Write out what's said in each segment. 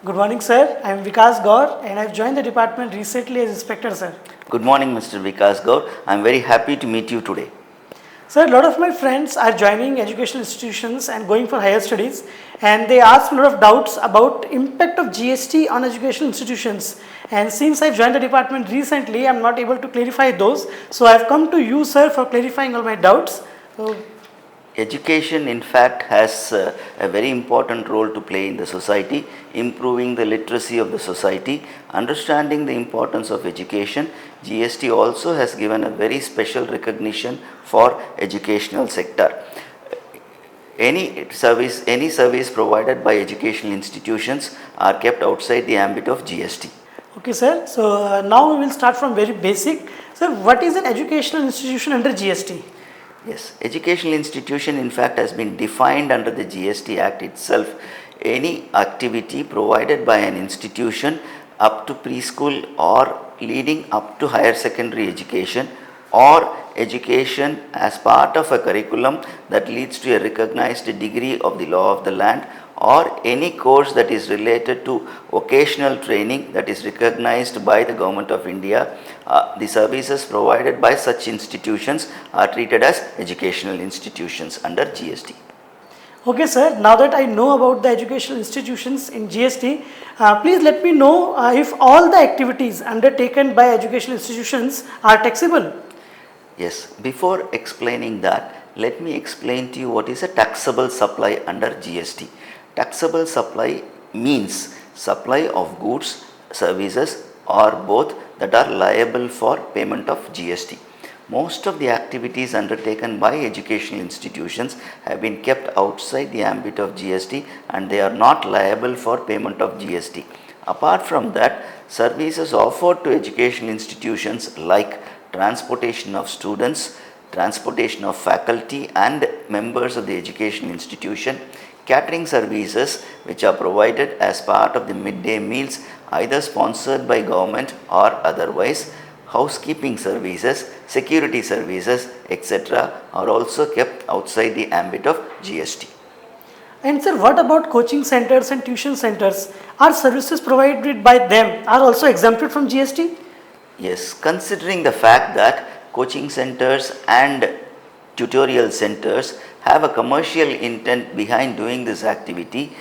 Good morning, sir. I am Vikas Gaur and I have joined the department recently as inspector, sir. Good morning, Mr. Vikas Gaur. I am very happy to meet you today. Sir, a lot of my friends are joining educational institutions and going for higher studies, and they ask a lot of doubts about impact of GST on educational institutions. And since I've joined the department recently, I'm not able to clarify those. So I've come to you, sir, for clarifying all my doubts. So, Education, in fact, has a very important role to play in the society, improving the literacy of the society, understanding the importance of education. GST also has given a very special recognition for educational sector. Any service provided by educational institutions are kept outside the ambit of GST. okay, sir. So now we will start from very basic. Sir, what is an educational institution under GST? Yes, educational institution in fact has been defined under the GST Act itself. Any activity provided by an institution up to preschool or leading up to higher secondary education, or education as part of a curriculum that leads to a recognized degree of the law of the land, or any course that is related to vocational training that is recognized by the Government of India. The services provided by such institutions are treated as educational institutions under GST. Okay, sir. Now that I know about the educational institutions in GST, please let me know if all the activities undertaken by educational institutions are taxable. Yes, before explaining that, let me explain to you what is a taxable supply under GST. Taxable supply means supply of goods, services, or both that are liable for payment of GST. Most of the activities undertaken by educational institutions have been kept outside the ambit of GST and they are not liable for payment of GST. Apart from that, services offered to educational institutions like transportation of students, transportation of faculty and members of the educational institution, catering services which are provided as part of the midday meals either sponsored by government or otherwise, housekeeping services, security services, etc. are also kept outside the ambit of GST. And sir, what about coaching centers and tuition centers? Are services provided by them are also exempted from GST? Yes, considering the fact that coaching centers and tutorial centers have a commercial intent behind doing this activity,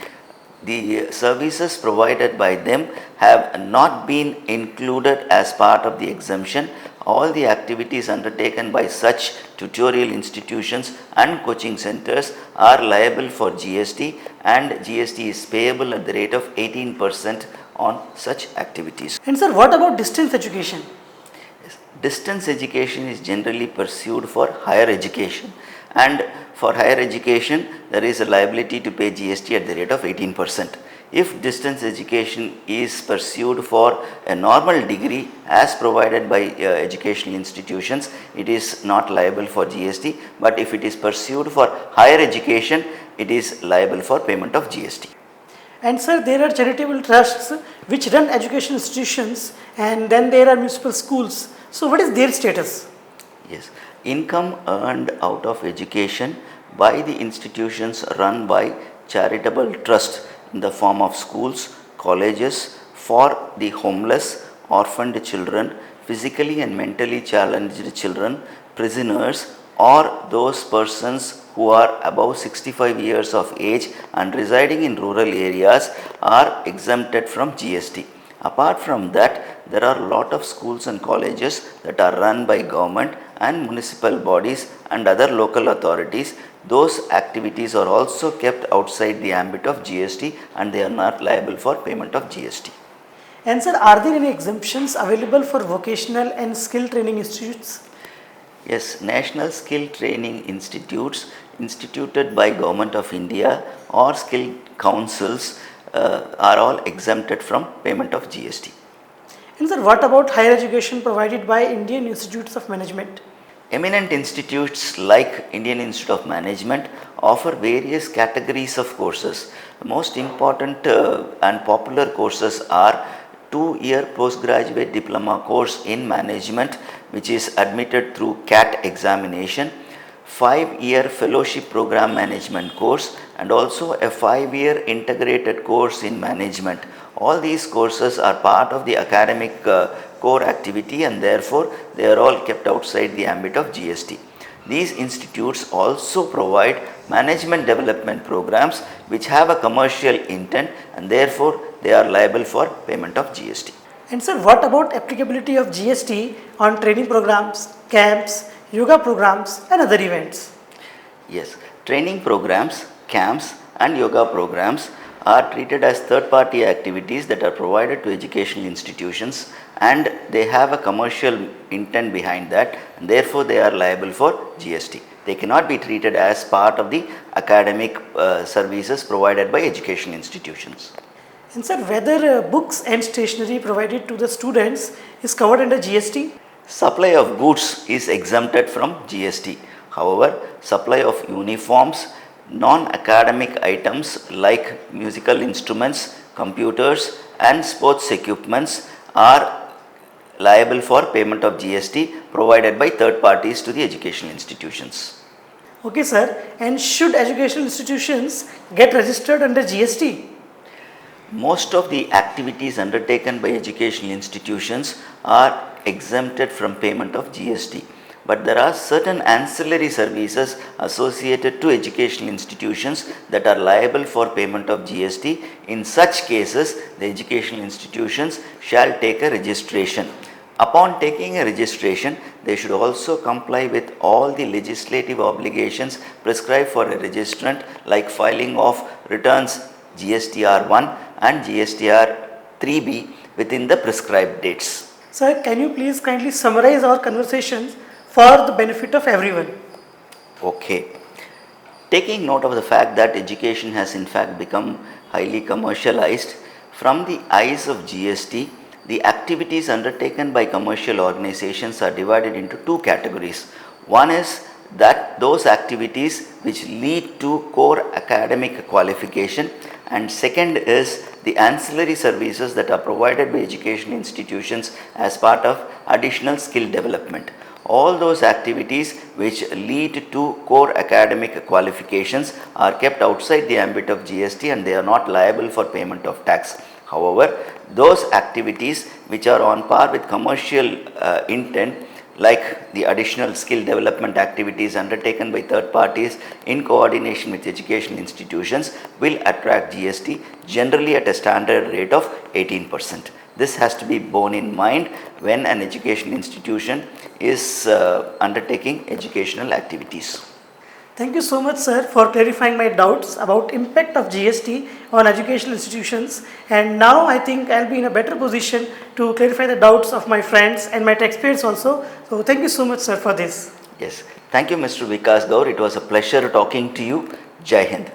the services provided by them have not been included as part of the exemption. All the activities undertaken by such tutorial institutions and coaching centers are liable for GST, and GST is payable at the rate of 18% on such activities. And sir, what about distance education? Distance education is generally pursued for higher education, and for higher education there is a liability to pay GST at the rate of 18%. If distance education is pursued for a normal degree as provided by educational institutions, it is not liable for GST, but if it is pursued for higher education, it is liable for payment of GST. And sir, there are charitable trusts which run education institutions, and then there are municipal schools. So what is their status? Yes, income earned out of education by the institutions run by charitable trust in the form of schools, colleges for the homeless, orphaned children, physically and mentally challenged children, prisoners, or those persons who are above 65 years of age and residing in rural areas are exempted from GST. Apart from that, there are a lot of schools and colleges that are run by government and municipal bodies and other local authorities. Those activities are also kept outside the ambit of GST and they are not liable for payment of GST. And sir, are there any exemptions available for vocational and skill training institutes? Yes, National Skill Training Institutes instituted by Government of India or skill councils are all exempted from payment of GST. And sir, what about higher education provided by Indian Institutes of Management? Eminent institutes like Indian Institute of Management offer various categories of courses. The most important and popular courses are 2-year postgraduate diploma course in management, which is admitted through CAT examination, 5-year fellowship program management course and also a 5-year integrated course in management. All these courses are part of the academic core activity and therefore they are all kept outside the ambit of GST. These institutes also provide management development programs which have a commercial intent and therefore they are liable for payment of GST. And sir, what about applicability of GST on training programs, camps, yoga programs and other events? Yes, training programs, camps and yoga programs are treated as third-party activities that are provided to educational institutions and they have a commercial intent behind that and therefore they are liable for GST. They cannot be treated as part of the academic services provided by educational institutions. And sir, whether books and stationery provided to the students is covered under GST? Supply of goods is exempted from GST. However, supply of uniforms, non-academic items like musical instruments, computers and sports equipments are liable for payment of GST provided by third parties to the educational institutions. Okay sir, and should educational institutions get registered under GST? Most of the activities undertaken by educational institutions are exempted from payment of GST. But there are certain ancillary services associated to educational institutions that are liable for payment of GST. In such cases, the educational institutions shall take a registration. Upon taking a registration, they should also comply with all the legislative obligations prescribed for a registrant like filing of returns GSTR 1 and GSTR 3B within the prescribed dates. Sir, can you please kindly summarize our conversations for the benefit of everyone? Okay. Taking note of the fact that education has in fact become highly commercialized, from the eyes of GST, the activities undertaken by commercial organizations are divided into two categories. One is that those activities which lead to core academic qualification and second is the ancillary services that are provided by educational institutions as part of additional skill development. All those activities which lead to core academic qualifications are kept outside the ambit of GST and they are not liable for payment of tax. However, those activities which are on par with commercial intent like the additional skill development activities undertaken by third parties in coordination with educational institutions will attract GST generally at a standard rate of 18%. This has to be borne in mind when an educational institution is undertaking educational activities. Thank you so much sir for clarifying my doubts about impact of GST on educational institutions, and now I think I'll be in a better position to clarify the doubts of my friends and my taxpayers also. So thank you so much sir for this. Yes, thank you Mr. Vikas Gaur. It was a pleasure talking to you. Jai Hind.